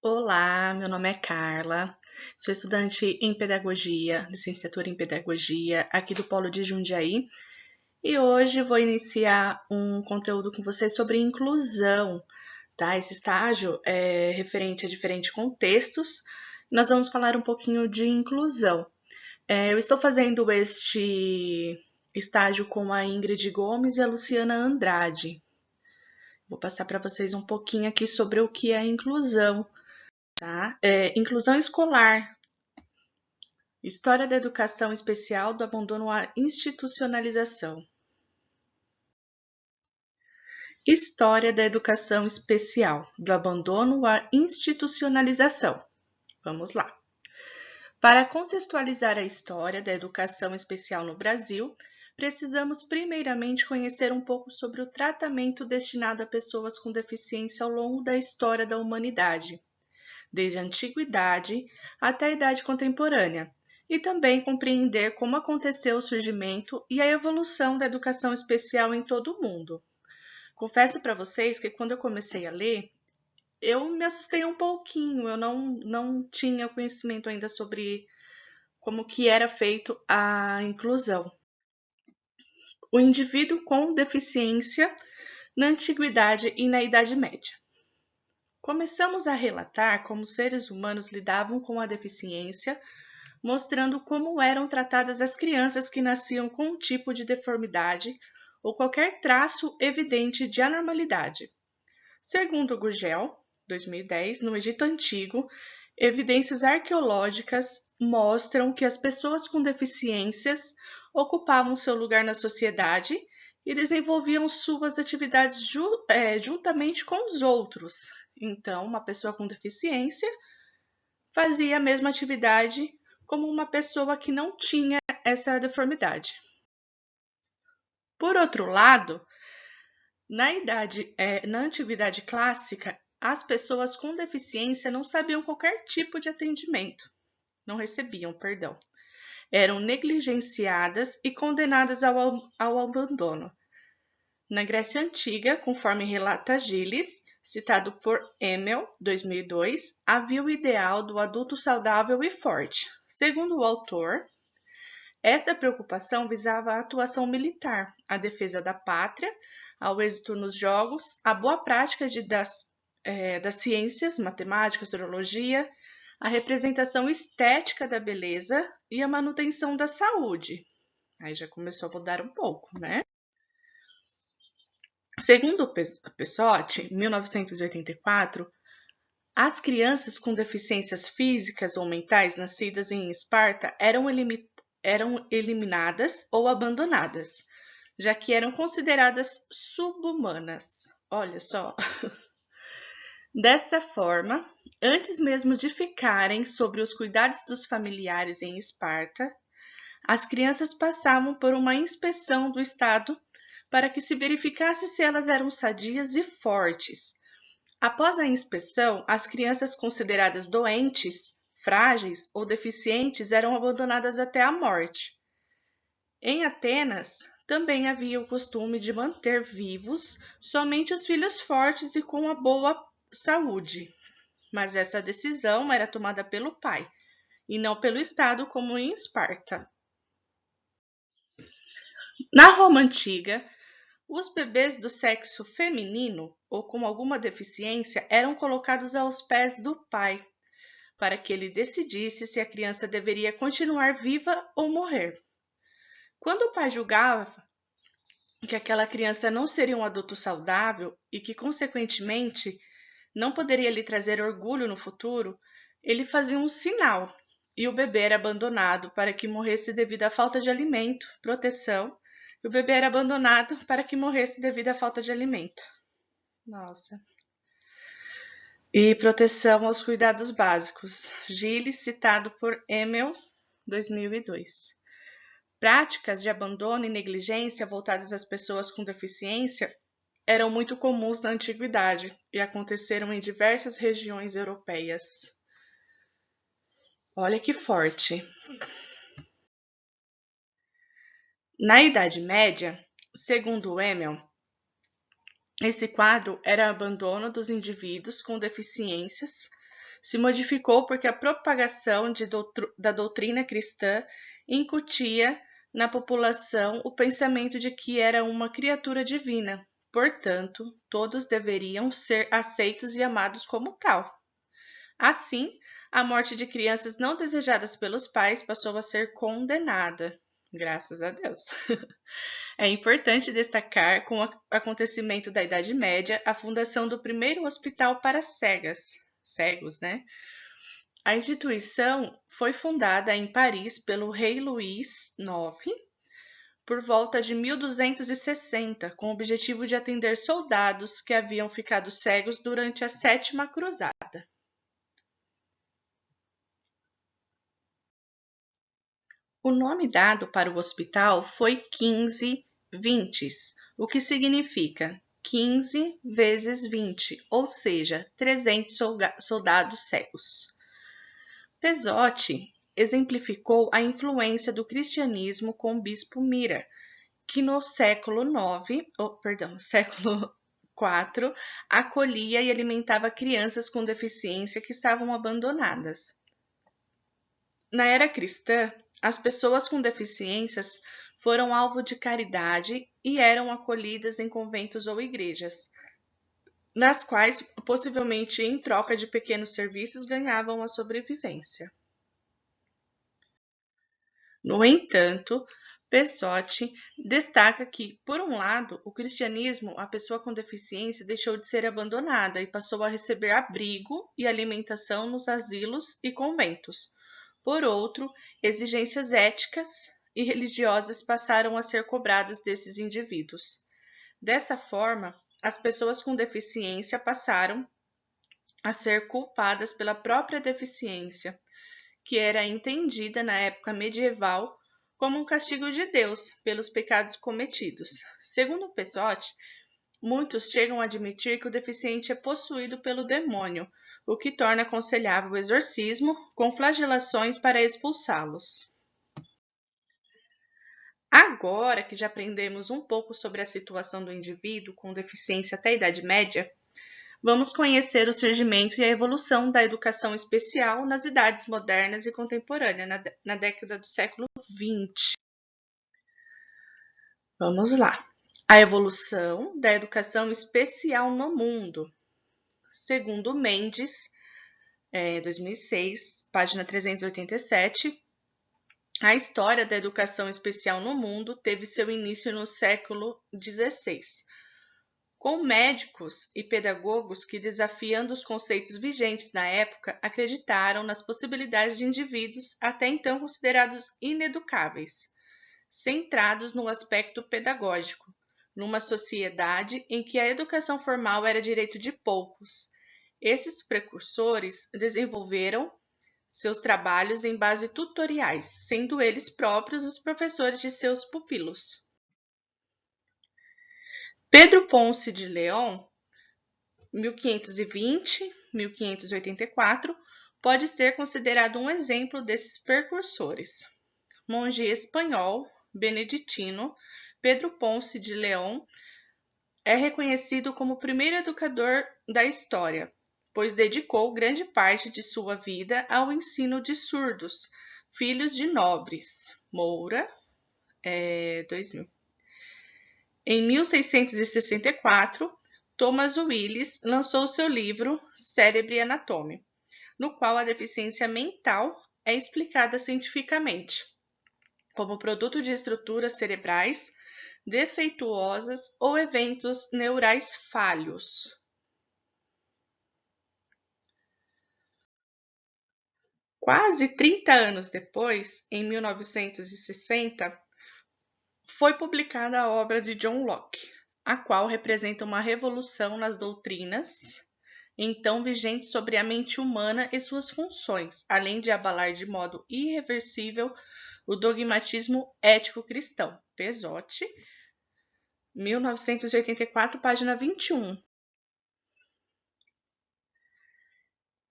Olá, meu nome é Carla, sou estudante em Pedagogia, licenciatura em Pedagogia, aqui do Polo de Jundiaí, e hoje vou iniciar um conteúdo com vocês sobre inclusão, tá? Esse estágio é referente a diferentes contextos, nós vamos falar um pouquinho de inclusão. Eu estou fazendo este estágio com a Ingrid Gomes e a Luciana Andrade. Vou passar para vocês um pouquinho aqui sobre o que é inclusão. Tá? Inclusão escolar, história da educação especial, do abandono à institucionalização. História da educação especial, do abandono à institucionalização. Vamos lá. Para contextualizar a história da educação especial no Brasil, precisamos primeiramente conhecer um pouco sobre o tratamento destinado a pessoas com deficiência ao longo da história da humanidade, desde a antiguidade até a idade contemporânea, e também compreender como aconteceu o surgimento e a evolução da educação especial em todo o mundo. Confesso para vocês que quando eu comecei a ler, eu me assustei um pouquinho, eu não tinha conhecimento ainda sobre como que era feito a inclusão. O indivíduo com deficiência na antiguidade e na Idade Média. Começamos a relatar como seres humanos lidavam com a deficiência, mostrando como eram tratadas as crianças que nasciam com um tipo de deformidade ou qualquer traço evidente de anormalidade. Segundo Gurgel, 2010, no Egito Antigo, evidências arqueológicas mostram que as pessoas com deficiências ocupavam seu lugar na sociedade e desenvolviam suas atividades juntamente com os outros. Então, uma pessoa com deficiência fazia a mesma atividade como uma pessoa que não tinha essa deformidade. Por outro lado, na antiguidade clássica, as pessoas com deficiência não sabiam qualquer tipo de atendimento, não recebiam, perdão. Eram negligenciadas e condenadas ao abandono. Na Grécia Antiga, conforme relata Gilles, citado por Emel, 2002, havia o ideal do adulto saudável e forte. Segundo o autor, essa preocupação visava a atuação militar, a defesa da pátria, ao êxito nos jogos, a boa prática das ciências, matemática, astrologia, a representação estética da beleza e a manutenção da saúde. Aí já começou a mudar um pouco, né? Segundo Pessotti, 1984, as crianças com deficiências físicas ou mentais nascidas em Esparta eram eliminadas ou abandonadas, já que eram consideradas subhumanas. Olha só. Dessa forma, antes mesmo de ficarem sob os cuidados dos familiares em Esparta, as crianças passavam por uma inspeção do Estado para que se verificasse se elas eram sadias e fortes. Após a inspeção, as crianças consideradas doentes, frágeis ou deficientes eram abandonadas até a morte. Em Atenas, também havia o costume de manter vivos somente os filhos fortes e com uma boa saúde, mas essa decisão era tomada pelo pai e não pelo Estado, como em Esparta. Na Roma Antiga, os bebês do sexo feminino ou com alguma deficiência eram colocados aos pés do pai, para que ele decidisse se a criança deveria continuar viva ou morrer. Quando o pai julgava que aquela criança não seria um adulto saudável e que, consequentemente, não poderia lhe trazer orgulho no futuro, ele fazia um sinal e o bebê era abandonado para que morresse devido à falta de alimento, proteção. O bebê era abandonado para que morresse devido à falta de alimento. Nossa. E proteção aos cuidados básicos. Gilles, citado por Emel, 2002. Práticas de abandono e negligência voltadas às pessoas com deficiência eram muito comuns na antiguidade e aconteceram em diversas regiões europeias. Olha que forte. Na Idade Média, segundo Emel, esse quadro era abandono dos indivíduos com deficiências, se modificou porque a propagação da doutrina cristã incutia na população o pensamento de que era uma criatura divina, portanto, todos deveriam ser aceitos e amados como tal. Assim, a morte de crianças não desejadas pelos pais passou a ser condenada. Graças a Deus. É importante destacar, com o acontecimento da Idade Média, a fundação do primeiro hospital para cegos, né? A instituição foi fundada em Paris pelo rei Luís IX por volta de 1260, com o objetivo de atender soldados que haviam ficado cegos durante a Sétima Cruzada. O nome dado para o hospital foi 15 Vintes, o que significa 15 vezes 20, ou seja, 300 soldados cegos. Pesote exemplificou a influência do cristianismo com o bispo Mira, que no século IV, acolhia e alimentava crianças com deficiência que estavam abandonadas. Na era cristã, as pessoas com deficiências foram alvo de caridade e eram acolhidas em conventos ou igrejas, nas quais, possivelmente em troca de pequenos serviços, ganhavam a sobrevivência. No entanto, Pesote destaca que, por um lado, o cristianismo, a pessoa com deficiência deixou de ser abandonada e passou a receber abrigo e alimentação nos asilos e conventos. Por outro, exigências éticas e religiosas passaram a ser cobradas desses indivíduos. Dessa forma, as pessoas com deficiência passaram a ser culpadas pela própria deficiência, que era entendida na época medieval como um castigo de Deus pelos pecados cometidos. Segundo Pesote, muitos chegam a admitir que o deficiente é possuído pelo demônio, o que torna aconselhável o exorcismo com flagelações para expulsá-los. Agora que já aprendemos um pouco sobre a situação do indivíduo com deficiência até a Idade Média, vamos conhecer o surgimento e a evolução da educação especial nas idades modernas e contemporâneas, na década do século XX. Vamos lá. A evolução da educação especial no mundo. Segundo Mendes, 2006, página 387, a história da educação especial no mundo teve seu início no século XVI, com médicos e pedagogos que, desafiando os conceitos vigentes na época, acreditaram nas possibilidades de indivíduos até então considerados ineducáveis, centrados no aspecto pedagógico, numa sociedade em que a educação formal era direito de poucos. Esses precursores desenvolveram seus trabalhos em base tutoriais, sendo eles próprios os professores de seus pupilos. Pedro Ponce de León, 1520-1584, pode ser considerado um exemplo desses precursores. Monge espanhol, beneditino, Pedro Ponce de León é reconhecido como o primeiro educador da história, pois dedicou grande parte de sua vida ao ensino de surdos, filhos de nobres. Moura, 2000. Em 1664, Thomas Willis lançou seu livro Cérebro e Anatomia, no qual a deficiência mental é explicada cientificamente, como produto de estruturas cerebrais defeituosas ou eventos neurais falhos. Quase 30 anos depois, em 1960, foi publicada a obra de John Locke, a qual representa uma revolução nas doutrinas então vigentes sobre a mente humana e suas funções, além de abalar de modo irreversível o dogmatismo ético cristão. Pesote, 1984, página 21.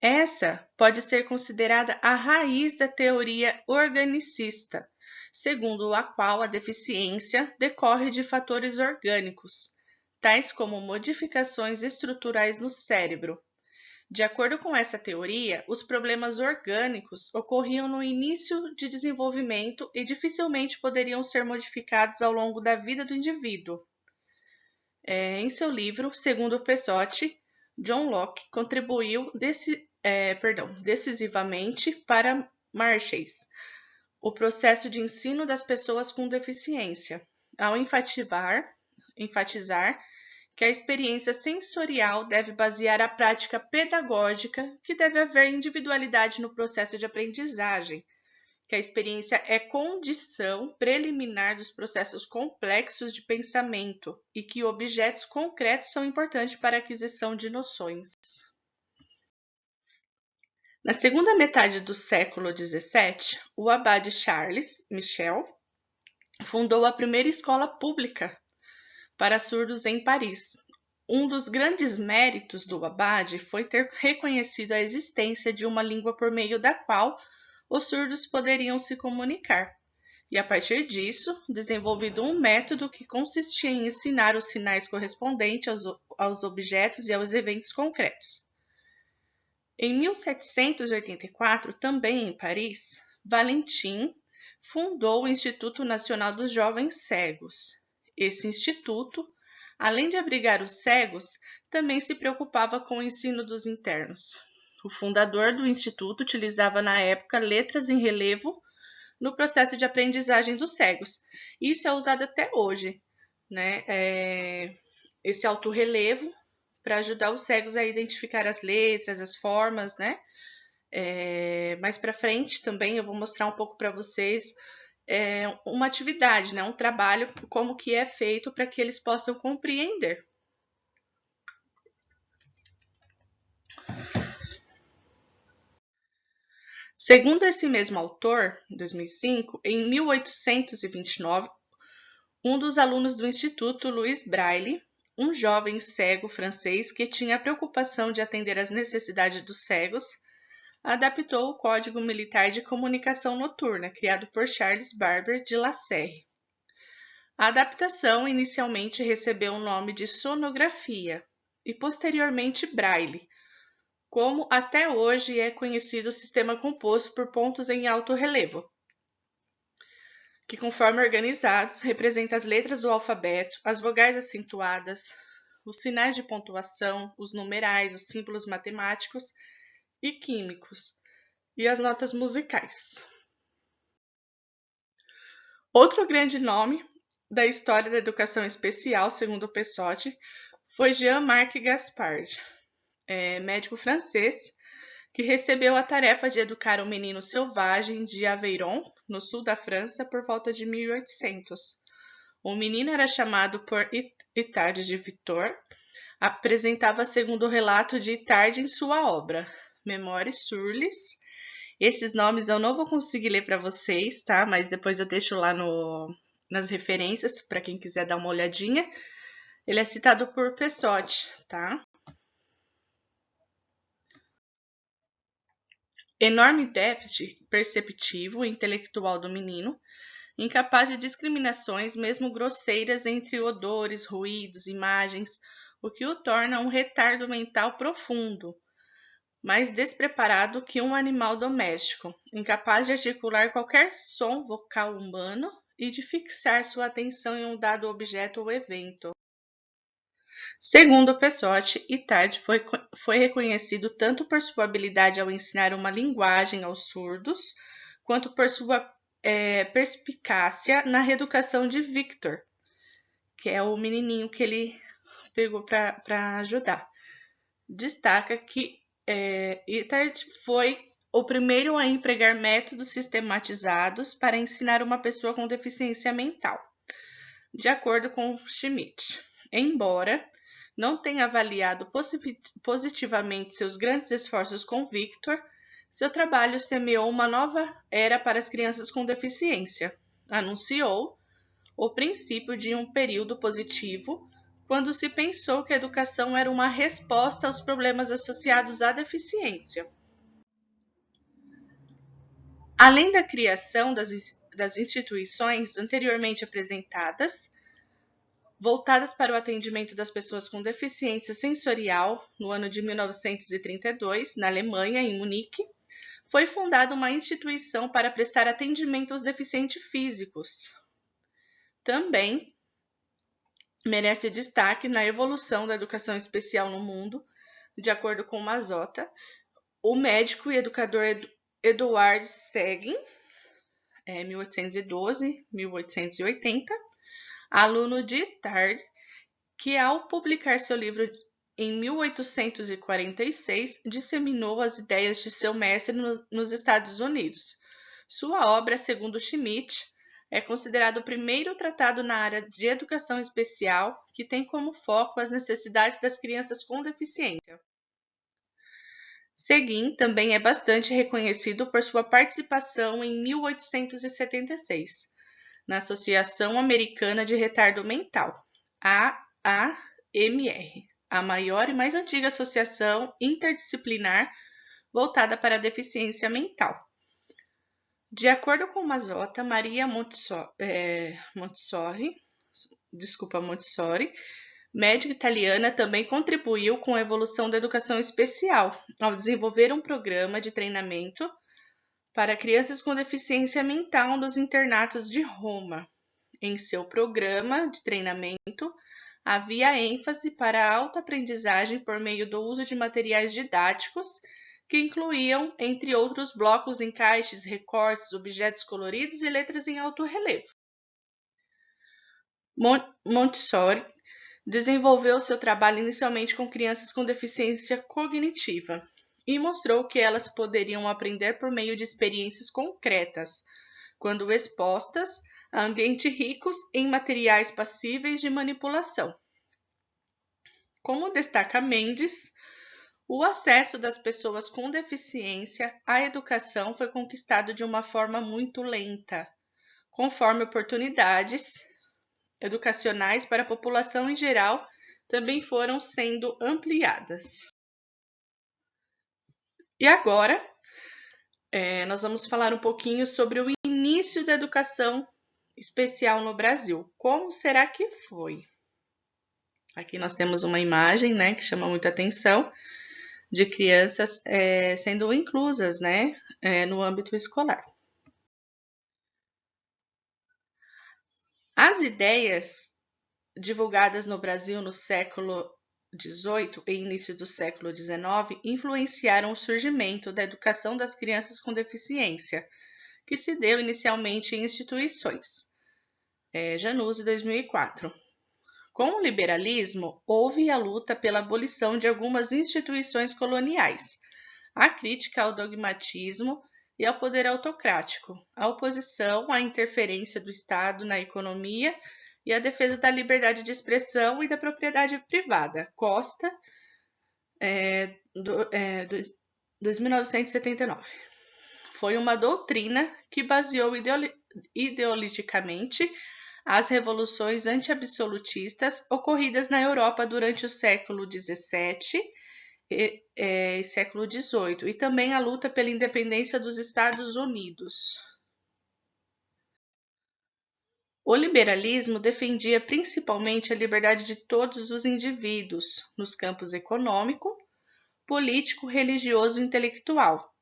Essa pode ser considerada a raiz da teoria organicista, segundo a qual a deficiência decorre de fatores orgânicos, tais como modificações estruturais no cérebro, De acordo com essa teoria, os problemas orgânicos ocorriam no início de desenvolvimento e dificilmente poderiam ser modificados ao longo da vida do indivíduo. Em seu livro, segundo Pessotti, John Locke contribuiu decisivamente para Marshall, o processo de ensino das pessoas com deficiência, ao enfatizar que a experiência sensorial deve basear a prática pedagógica, que deve haver individualidade no processo de aprendizagem, que a experiência é condição preliminar dos processos complexos de pensamento e que objetos concretos são importantes para a aquisição de noções. Na segunda metade do século XVII, o abade Charles Michel fundou a primeira escola pública para surdos em Paris. Um dos grandes méritos do abade foi ter reconhecido a existência de uma língua por meio da qual os surdos poderiam se comunicar, e a partir disso, desenvolvido um método que consistia em ensinar os sinais correspondentes aos objetos e aos eventos concretos. Em 1784, também em Paris, Valentin fundou o Instituto Nacional dos Jovens Cegos. Esse instituto, além de abrigar os cegos, também se preocupava com o ensino dos internos. O fundador do instituto utilizava na época letras em relevo no processo de aprendizagem dos cegos. Isso é usado até hoje, né? Esse altorrelevo para ajudar os cegos a identificar as letras, as formas, né? Mais para frente também eu vou mostrar um pouco para vocês uma atividade, né? Um trabalho, como que é feito para que eles possam compreender. Segundo esse mesmo autor, em 2005, em 1829, um dos alunos do Instituto, Louis Braille, um jovem cego francês que tinha a preocupação de atender às necessidades dos cegos, adaptou o Código Militar de Comunicação Noturna, criado por Charles Barber de La Serre. A adaptação inicialmente recebeu o nome de sonografia e posteriormente Braille, como até hoje é conhecido o sistema composto por pontos em alto relevo, que, conforme organizados, representa as letras do alfabeto, as vogais acentuadas, os sinais de pontuação, os numerais, os símbolos matemáticos e químicos e as notas musicais. Outro grande nome da história da educação especial, segundo Pessotti, foi Jean-Marc Gaspard, médico francês, que recebeu a tarefa de educar um menino selvagem de Aveyron, no sul da França, por volta de 1800. O menino era chamado por Itard de Victor, apresentava segundo o relato de Itard em sua obra, Mémoires sur les. Esses nomes eu não vou conseguir ler para vocês, tá? Mas depois eu deixo lá nas referências, para quem quiser dar uma olhadinha. Ele é citado por Pessotti, tá? Enorme déficit perceptivo e intelectual do menino, incapaz de discriminações, mesmo grosseiras, entre odores, ruídos, imagens, o que o torna um retardo mental profundo, mais despreparado que um animal doméstico, incapaz de articular qualquer som vocal humano e de fixar sua atenção em um dado objeto ou evento. Segundo Pessotti, Itard foi reconhecido tanto por sua habilidade ao ensinar uma linguagem aos surdos, quanto por sua perspicácia na reeducação de Victor, que é o menininho que ele pegou para ajudar. Destaca que Itard foi o primeiro a empregar métodos sistematizados para ensinar uma pessoa com deficiência mental, de acordo com Schmidt. Embora não tenha avaliado positivamente seus grandes esforços com Victor, seu trabalho semeou uma nova era para as crianças com deficiência. Anunciou o princípio de um período positivo quando se pensou que a educação era uma resposta aos problemas associados à deficiência. Além da criação das instituições anteriormente apresentadas, voltadas para o atendimento das pessoas com deficiência sensorial, no ano de 1932, na Alemanha, em Munique, foi fundada uma instituição para prestar atendimento aos deficientes físicos. Também merece destaque na evolução da educação especial no mundo, de acordo com Mazzotta, o médico e educador Eduard Seguin, 1812-1880, aluno de Tard, que ao publicar seu livro em 1846, disseminou as ideias de seu mestre nos Estados Unidos. Sua obra, segundo Schmidt, é considerado o primeiro tratado na área de educação especial que tem como foco as necessidades das crianças com deficiência. Seguin também é bastante reconhecido por sua participação em 1876, na Associação Americana de Retardo Mental, AAMR, a maior e mais antiga associação interdisciplinar voltada para a deficiência mental. De acordo com Mazzotta, Maria Montessori, médica italiana, também contribuiu com a evolução da educação especial, ao desenvolver um programa de treinamento para crianças com deficiência mental nos internatos de Roma. Em seu programa de treinamento, havia ênfase para a autoaprendizagem por meio do uso de materiais didáticos que incluíam, entre outros, blocos, encaixes, recortes, objetos coloridos e letras em alto relevo. Montessori desenvolveu seu trabalho inicialmente com crianças com deficiência cognitiva e mostrou que elas poderiam aprender por meio de experiências concretas, quando expostas a ambientes ricos em materiais passíveis de manipulação. Como destaca Mendes, o acesso das pessoas com deficiência à educação foi conquistado de uma forma muito lenta, conforme oportunidades educacionais para a população em geral também foram sendo ampliadas. E agora, nós vamos falar um pouquinho sobre o início da educação especial no Brasil. Como será que foi? Aqui nós temos uma imagem, né, que chama muita atenção, de crianças sendo inclusas, né, no âmbito escolar. As ideias divulgadas no Brasil no século XVIII e início do século XIX influenciaram o surgimento da educação das crianças com deficiência, que se deu inicialmente em instituições. Januzzi, 2004. Com o liberalismo, houve a luta pela abolição de algumas instituições coloniais, a crítica ao dogmatismo e ao poder autocrático, a oposição à interferência do Estado na economia e a defesa da liberdade de expressão e da propriedade privada. Costa, 1979. Foi uma doutrina que baseou ideologicamente as revoluções anti-absolutistas ocorridas na Europa durante o século XVII e século XVIII, e também a luta pela independência dos Estados Unidos. O liberalismo defendia principalmente a liberdade de todos os indivíduos nos campos econômico, político, religioso e intelectual.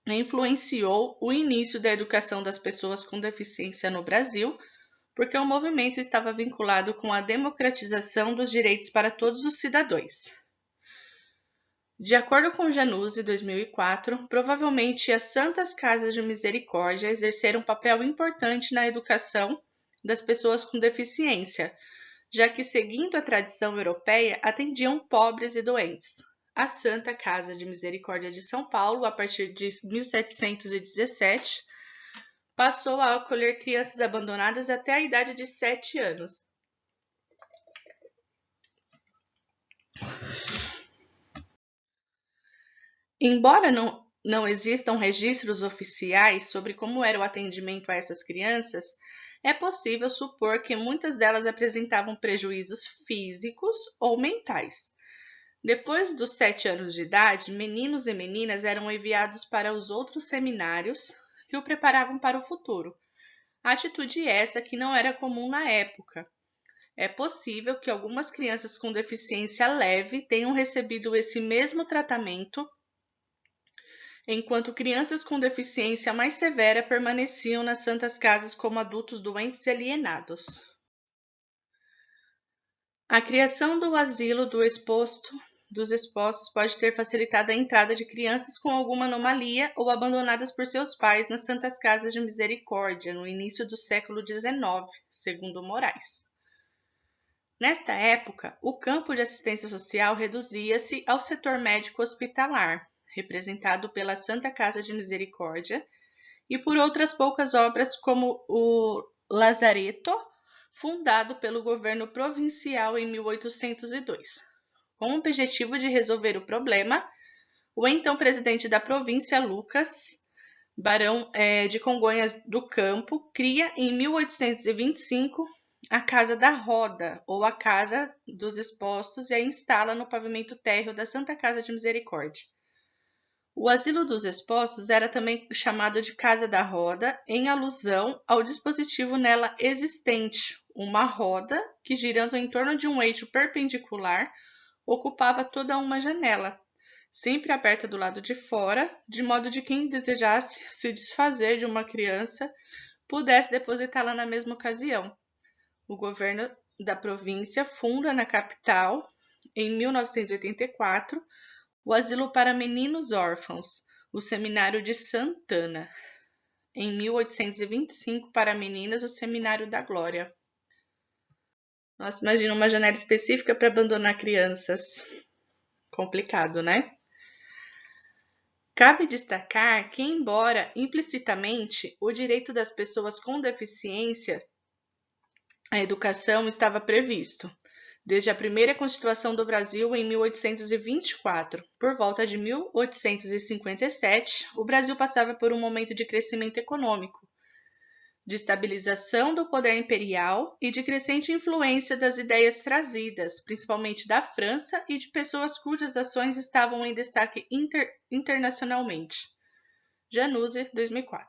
Influenciou o início da educação das pessoas com deficiência no Brasil, porque o movimento estava vinculado com a democratização dos direitos para todos os cidadãos. De acordo com Januzzi, 2004, provavelmente as Santas Casas de Misericórdia exerceram um papel importante na educação das pessoas com deficiência, já que, seguindo a tradição europeia, atendiam pobres e doentes. A Santa Casa de Misericórdia de São Paulo, a partir de 1717, passou a acolher crianças abandonadas até a idade de 7 anos. Embora não existam registros oficiais sobre como era o atendimento a essas crianças, é possível supor que muitas delas apresentavam prejuízos físicos ou mentais. Depois dos 7 anos de idade, meninos e meninas eram enviados para os outros seminários que o preparavam para o futuro. Atitude essa que não era comum na época, É possível que algumas crianças com deficiência leve tenham recebido esse mesmo tratamento, enquanto crianças com deficiência mais severa permaneciam nas santas casas como adultos doentes e alienados. A criação do asilo dos expostos pode ter facilitado a entrada de crianças com alguma anomalia ou abandonadas por seus pais nas Santas Casas de Misericórdia no início do século XIX, segundo Moraes. Nesta época, o campo de assistência social reduzia-se ao setor médico hospitalar, representado pela Santa Casa de Misericórdia, e por outras poucas obras como o Lazareto, fundado pelo governo provincial em 1802. Com o objetivo de resolver o problema, o então presidente da província, Lucas, barão de Congonhas do Campo, cria em 1825 a Casa da Roda, ou a Casa dos Expostos, e a instala no pavimento térreo da Santa Casa de Misericórdia. O Asilo dos Expostos era também chamado de Casa da Roda, em alusão ao dispositivo nela existente, uma roda que, girando em torno de um eixo perpendicular, ocupava toda uma janela, sempre aberta do lado de fora, de modo de quem desejasse se desfazer de uma criança pudesse depositá-la na mesma ocasião. O governo da província funda na capital, em 1984, o Asilo para Meninos Órfãos, o Seminário de Santana. Em 1825, para meninas, o Seminário da Glória. Nossa, imagina uma janela específica para abandonar crianças. Complicado, né? Cabe destacar que, embora implicitamente o direito das pessoas com deficiência à educação estava previsto, desde a primeira Constituição do Brasil em 1824. Por volta de 1857, o Brasil passava por um momento de crescimento econômico, de estabilização do poder imperial e de crescente influência das ideias trazidas, principalmente da França e de pessoas cujas ações estavam em destaque internacionalmente. Januzzi, 2004.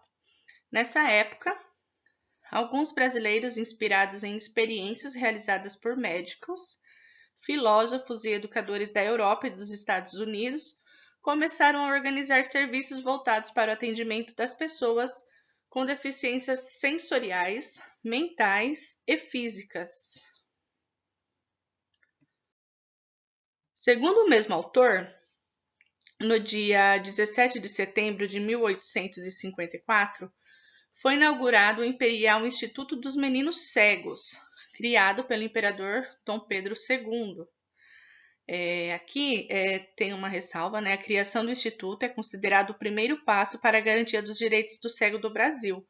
Nessa época, alguns brasileiros, inspirados em experiências realizadas por médicos, filósofos e educadores da Europa e dos Estados Unidos, começaram a organizar serviços voltados para o atendimento das pessoas com deficiências sensoriais, mentais e físicas. Segundo o mesmo autor, no dia 17 de setembro de 1854, foi inaugurado o Imperial Instituto dos Meninos Cegos, criado pelo imperador Dom Pedro II. Aqui tem uma ressalva, né? A criação do Instituto é considerado o primeiro passo para a garantia dos direitos do cego do Brasil.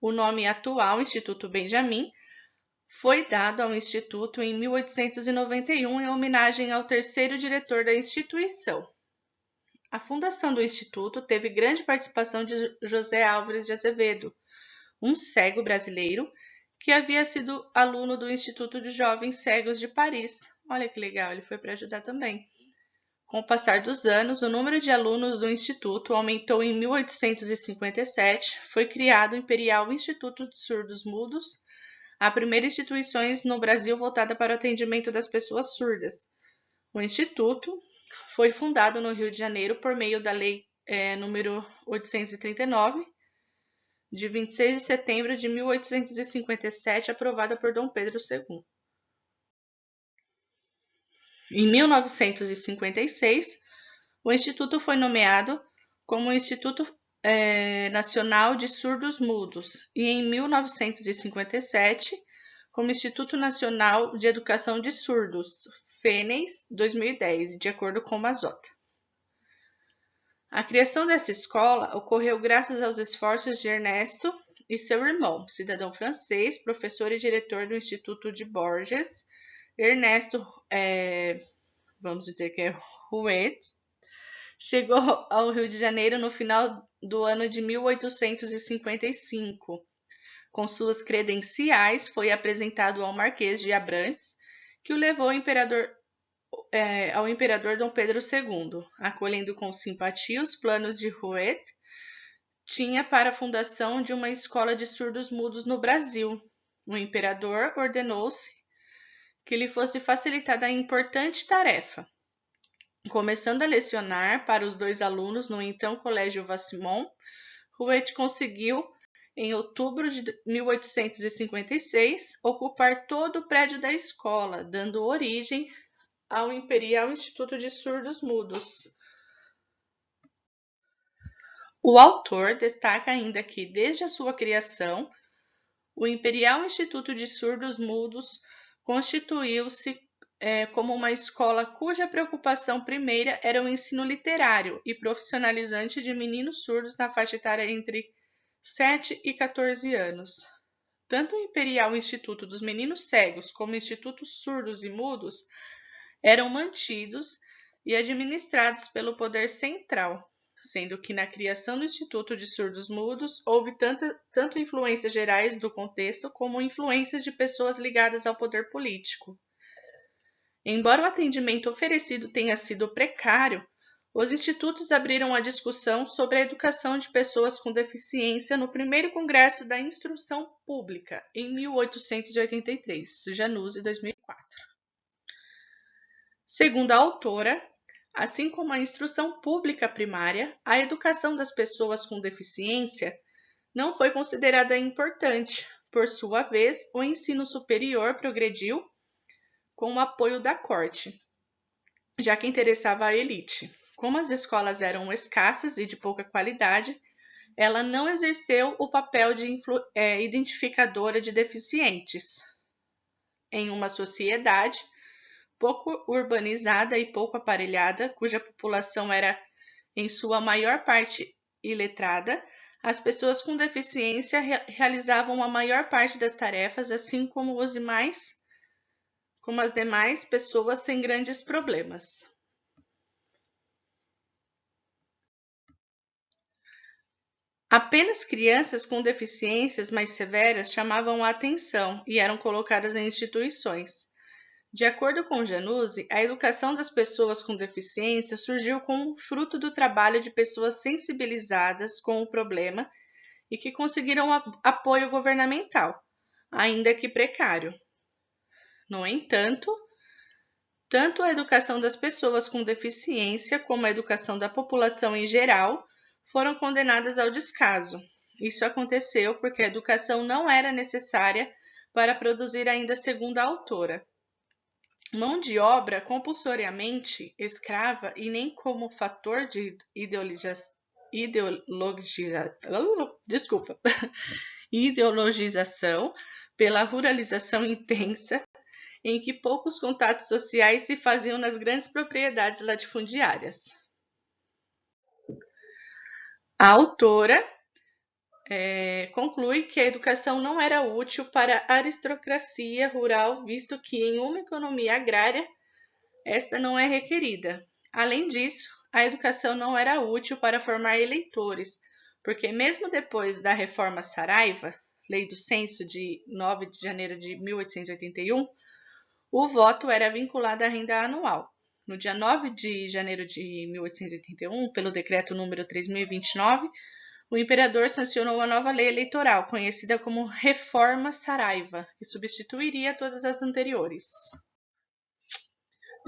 O nome atual, Instituto Benjamin, foi dado ao Instituto em 1891 em homenagem ao terceiro diretor da instituição. A fundação do Instituto teve grande participação de José Álvares de Azevedo, um cego brasileiro que havia sido aluno do Instituto de Jovens Cegos de Paris. Olha que legal, ele foi para ajudar também. Com o passar dos anos, o número de alunos do Instituto aumentou em 1857, foi criado o Imperial Instituto de Surdos Mudos, a primeira instituição no Brasil voltada para o atendimento das pessoas surdas. O Instituto foi fundado no Rio de Janeiro por meio da Lei número 839, de 26 de setembro de 1857, aprovada por Dom Pedro II. Em 1956, o Instituto foi nomeado como Instituto Nacional de Surdos Mudos e, em 1957, como Instituto Nacional de Educação de Surdos, FENES 2010, de acordo com Mazota. A criação dessa escola ocorreu graças aos esforços de Ernesto e seu irmão, cidadão francês, professor e diretor do Instituto de Bourges. Ernesto, vamos dizer que é Rouet, chegou ao Rio de Janeiro no final do ano de 1855. Com suas credenciais, foi apresentado ao Marquês de Abrantes, que o levou ao imperador Dom Pedro II. Acolhendo com simpatia os planos de Rouet, tinha para a fundação de uma escola de surdos mudos no Brasil. O imperador ordenou-se que lhe fosse facilitada a importante tarefa. Começando a lecionar para os 2 alunos no então Colégio Vassimon, Rouet conseguiu, em outubro de 1856, ocupar todo o prédio da escola, dando origem ao Imperial Instituto de Surdos Mudos. O autor destaca ainda que, desde a sua criação, o Imperial Instituto de Surdos Mudos constituiu-se como uma escola cuja preocupação primeira era o ensino literário e profissionalizante de meninos surdos na faixa etária entre 7 e 14 anos. Tanto o Imperial Instituto dos Meninos Cegos como o Instituto Surdos e Mudos eram mantidos e administrados pelo poder central, sendo que na criação do Instituto de Surdos Mudos houve tanto influências gerais do contexto como influências de pessoas ligadas ao poder político. Embora o atendimento oferecido tenha sido precário, os institutos abriram a discussão sobre a educação de pessoas com deficiência no primeiro Congresso da Instrução Pública, em 1883, Januzzi, 2004. Segundo a autora, assim como a instrução pública primária, a educação das pessoas com deficiência não foi considerada importante. Por sua vez, o ensino superior progrediu com o apoio da corte, já que interessava a elite. Como as escolas eram escassas e de pouca qualidade, ela não exerceu o papel de identificadora de deficientes. Em uma sociedade pouco urbanizada e pouco aparelhada, cuja população era, em sua maior parte, iletrada, as pessoas com deficiência realizavam a maior parte das tarefas, assim como as demais pessoas sem grandes problemas. Apenas crianças com deficiências mais severas chamavam a atenção e eram colocadas em instituições. De acordo com Januzzi, a educação das pessoas com deficiência surgiu como fruto do trabalho de pessoas sensibilizadas com o problema e que conseguiram apoio governamental, ainda que precário. No entanto, tanto a educação das pessoas com deficiência como a educação da população em geral foram condenadas ao descaso. Isso aconteceu porque a educação não era necessária para produzir ainda, segundo a autora, mão de obra compulsoriamente escrava e nem como fator de ideologização pela ruralização intensa, em que poucos contatos sociais se faziam nas grandes propriedades latifundiárias. A autora conclui que a educação não era útil para a aristocracia rural, visto que em uma economia agrária esta não é requerida. Além disso, a educação não era útil para formar eleitores, porque mesmo depois da Reforma Saraiva, Lei do Censo de 9 de janeiro de 1881, o voto era vinculado à renda anual. No dia 9 de janeiro de 1881, pelo decreto número 3029, o imperador sancionou a nova lei eleitoral, conhecida como Reforma Saraiva, que substituiria todas as anteriores.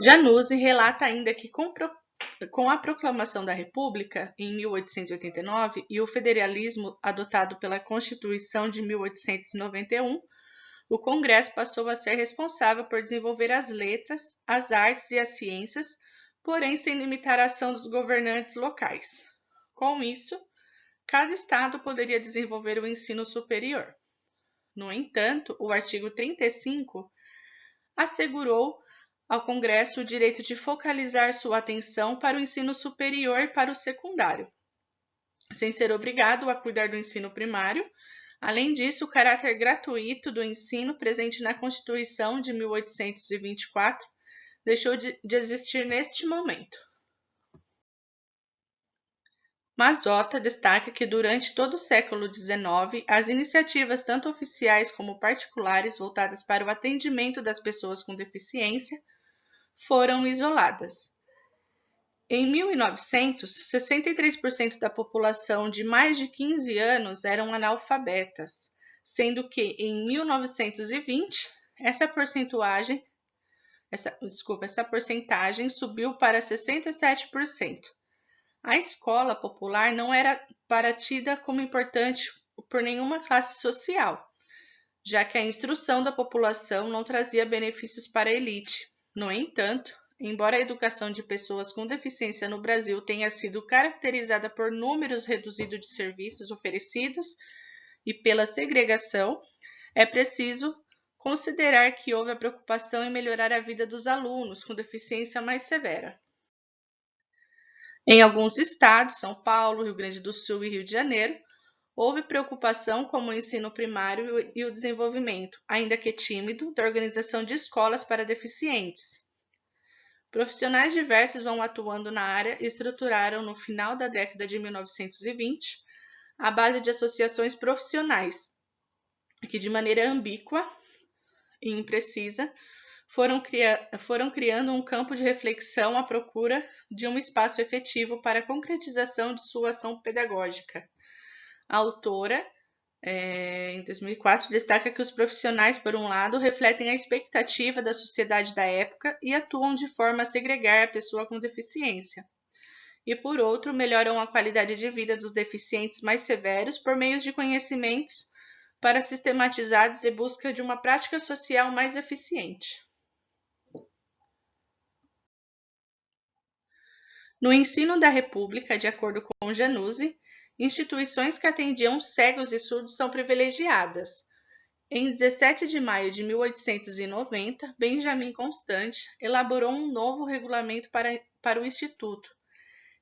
Januzzi relata ainda que com a proclamação da República, em 1889, e o federalismo adotado pela Constituição de 1891, o Congresso passou a ser responsável por desenvolver as letras, as artes e as ciências, porém sem limitar a ação dos governantes locais. Com isso, cada estado poderia desenvolver o ensino superior. No entanto, o artigo 35 assegurou ao Congresso o direito de focalizar sua atenção para o ensino superior e para o secundário, sem ser obrigado a cuidar do ensino primário. Além disso, o caráter gratuito do ensino presente na Constituição de 1824 deixou de existir neste momento. Mazzotta destaca que durante todo o século XIX, as iniciativas tanto oficiais como particulares voltadas para o atendimento das pessoas com deficiência foram isoladas. Em 1900, 63% da população de mais de 15 anos eram analfabetas, sendo que em 1920 essa porcentagem essa porcentagem subiu para 67%. A escola popular não era tida como importante por nenhuma classe social, já que a instrução da população não trazia benefícios para a elite. No entanto, embora a educação de pessoas com deficiência no Brasil tenha sido caracterizada por números reduzidos de serviços oferecidos e pela segregação, é preciso considerar que houve a preocupação em melhorar a vida dos alunos com deficiência mais severa. Em alguns estados, São Paulo, Rio Grande do Sul e Rio de Janeiro, houve preocupação como o ensino primário e o desenvolvimento, ainda que tímido, da organização de escolas para deficientes. Profissionais diversos vão atuando na área e estruturaram, no final da década de 1920, a base de associações profissionais, que de maneira ambígua e imprecisa foram criando um campo de reflexão à procura de um espaço efetivo para a concretização de sua ação pedagógica. A autora, em 2004, destaca que os profissionais, por um lado, refletem a expectativa da sociedade da época e atuam de forma a segregar a pessoa com deficiência, e, por outro, melhoram a qualidade de vida dos deficientes mais severos por meio de conhecimentos para sistematizados e busca de uma prática social mais eficiente. No ensino da República, de acordo com Januzzi, instituições que atendiam cegos e surdos são privilegiadas. Em 17 de maio de 1890, Benjamin Constant elaborou um novo regulamento para o Instituto.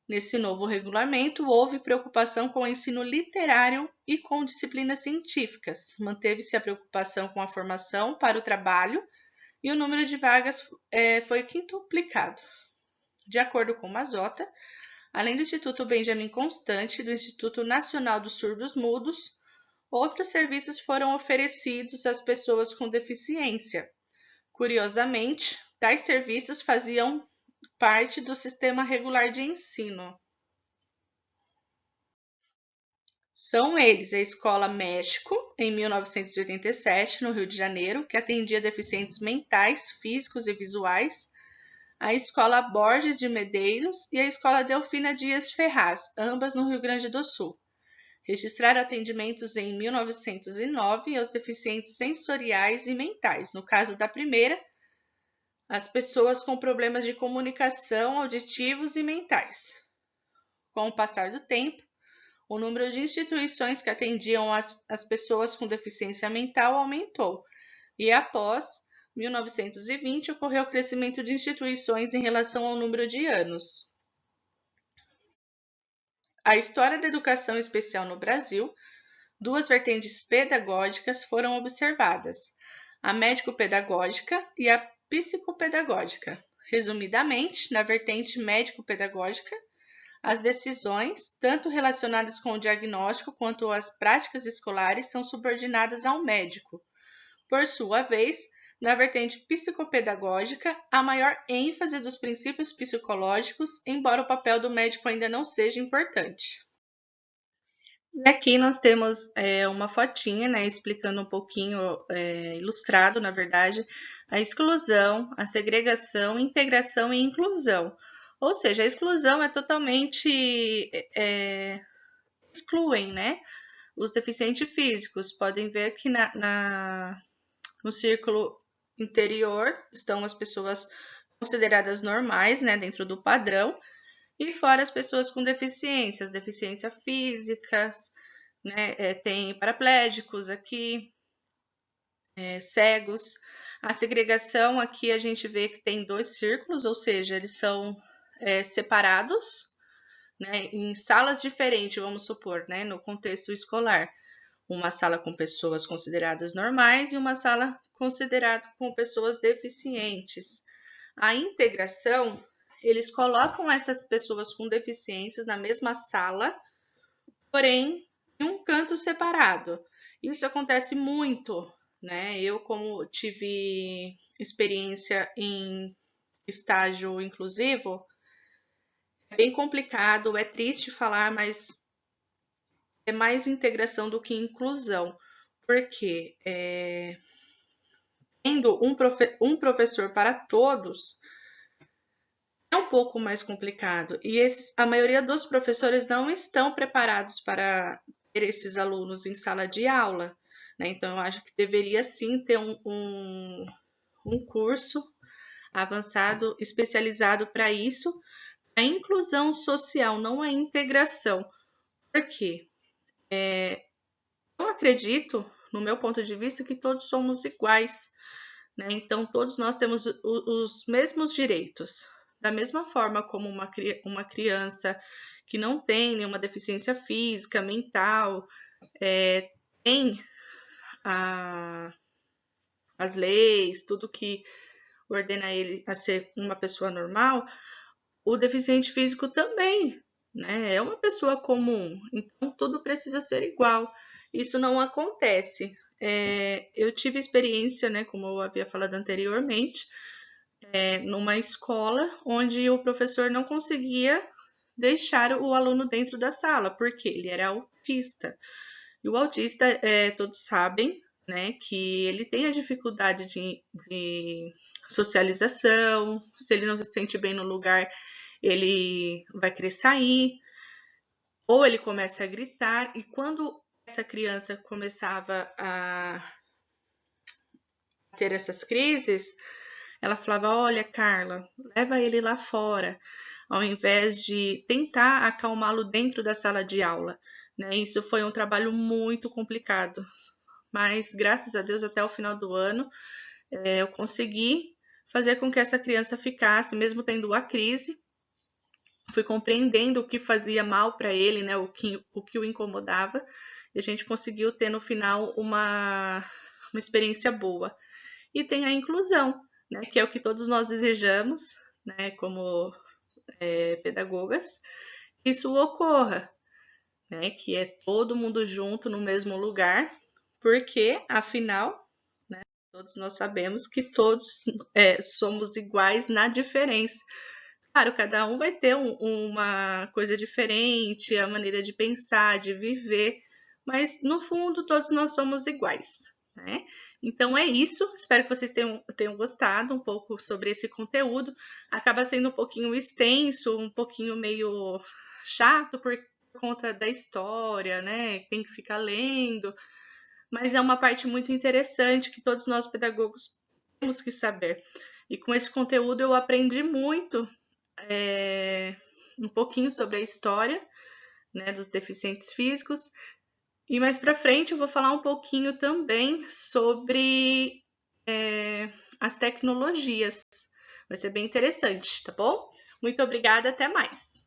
Nesse novo regulamento, houve preocupação com o ensino literário e com disciplinas científicas. Manteve-se a preocupação com a formação para o trabalho e o número de vagas foi quintuplicado. De acordo com Mazzotta, além do Instituto Benjamin Constant e do Instituto Nacional dos Surdos Mudos, outros serviços foram oferecidos às pessoas com deficiência. Curiosamente, tais serviços faziam parte do sistema regular de ensino. São eles a Escola México, em 1987, no Rio de Janeiro, que atendia deficientes mentais, físicos e visuais, a Escola Borges de Medeiros e a Escola Delfina Dias Ferraz, ambas no Rio Grande do Sul. Registraram atendimentos em 1909 aos deficientes sensoriais e mentais. No caso da primeira, as pessoas com problemas de comunicação, auditivos e mentais. Com o passar do tempo, o número de instituições que atendiam as pessoas com deficiência mental aumentou, e após 1920 ocorreu o crescimento de instituições em relação ao número de anos. A história da educação especial no Brasil, duas vertentes pedagógicas foram observadas: a médico-pedagógica e a psicopedagógica. Resumidamente, na vertente médico-pedagógica, as decisões, tanto relacionadas com o diagnóstico quanto as práticas escolares, são subordinadas ao médico. Por sua vez, na vertente psicopedagógica, há maior ênfase dos princípios psicológicos, embora o papel do médico ainda não seja importante. E aqui nós temos uma fotinha, né, explicando um pouquinho, ilustrado, na verdade, a exclusão, a segregação, integração e inclusão. Ou seja, a exclusão é totalmente excluem, né? Os deficientes físicos. Podem ver que no círculo interior estão as pessoas consideradas normais, né, dentro do padrão, e fora as pessoas com deficiências físicas, né, tem paraplégicos aqui, cegos. A segregação aqui a gente vê que tem dois círculos, ou seja, eles são separados, né, em salas diferentes, vamos supor, né, no contexto escolar. Uma sala com pessoas consideradas normais e uma sala considerada com pessoas deficientes. A integração, eles colocam essas pessoas com deficiências na mesma sala, porém em um canto separado. Isso acontece muito, né? Eu, como tive experiência em estágio inclusivo, é bem complicado, é triste falar, mas é mais integração do que inclusão, porque tendo um professor para todos, é um pouco mais complicado. E a maioria dos professores não estão preparados para ter esses alunos em sala de aula, né? Então, eu acho que deveria sim ter um curso avançado especializado para isso, a inclusão social, não a integração. Por quê? Eu acredito, no meu ponto de vista, que todos somos iguais, né? Então, todos nós temos os mesmos direitos. Da mesma forma como uma criança que não tem nenhuma deficiência física, mental, tem as leis, tudo que ordena ele a ser uma pessoa normal, o deficiente físico também, né? É uma pessoa comum, então tudo precisa ser igual. Isso não acontece. Eu tive experiência, né, como eu havia falado anteriormente, numa escola onde o professor não conseguia deixar o aluno dentro da sala, porque ele era autista. E o autista, todos sabem, né, que ele tem a dificuldade de socialização, se ele não se sente bem no lugar, ele vai querer sair, ou ele começa a gritar, e quando essa criança começava a ter essas crises, ela falava: Olha, Carla, leva ele lá fora, ao invés de tentar acalmá-lo dentro da sala de aula. Né? Isso foi um trabalho muito complicado, mas graças a Deus, até o final do ano, eu consegui fazer com que essa criança ficasse, mesmo tendo a crise. Fui compreendendo o que fazia mal para ele, né, o que o incomodava, e a gente conseguiu ter no final uma experiência boa. E tem a inclusão, né, que é o que todos nós desejamos, né, como pedagogas, que isso ocorra, né, que é todo mundo junto no mesmo lugar, porque, afinal, né, todos nós sabemos que todos somos iguais na diferença. Claro, cada um vai ter uma coisa diferente, a maneira de pensar, de viver, mas no fundo todos nós somos iguais, né? Então é isso, espero que vocês tenham gostado um pouco sobre esse conteúdo. Acaba sendo um pouquinho extenso, um pouquinho meio chato por conta da história, né? Tem que ficar lendo, mas é uma parte muito interessante que todos nós pedagogos temos que saber. E com esse conteúdo eu aprendi muito um pouquinho sobre a história, né, dos deficientes físicos. E mais para frente eu vou falar um pouquinho também sobre as tecnologias. Vai ser bem interessante, tá bom? Muito obrigada, até mais!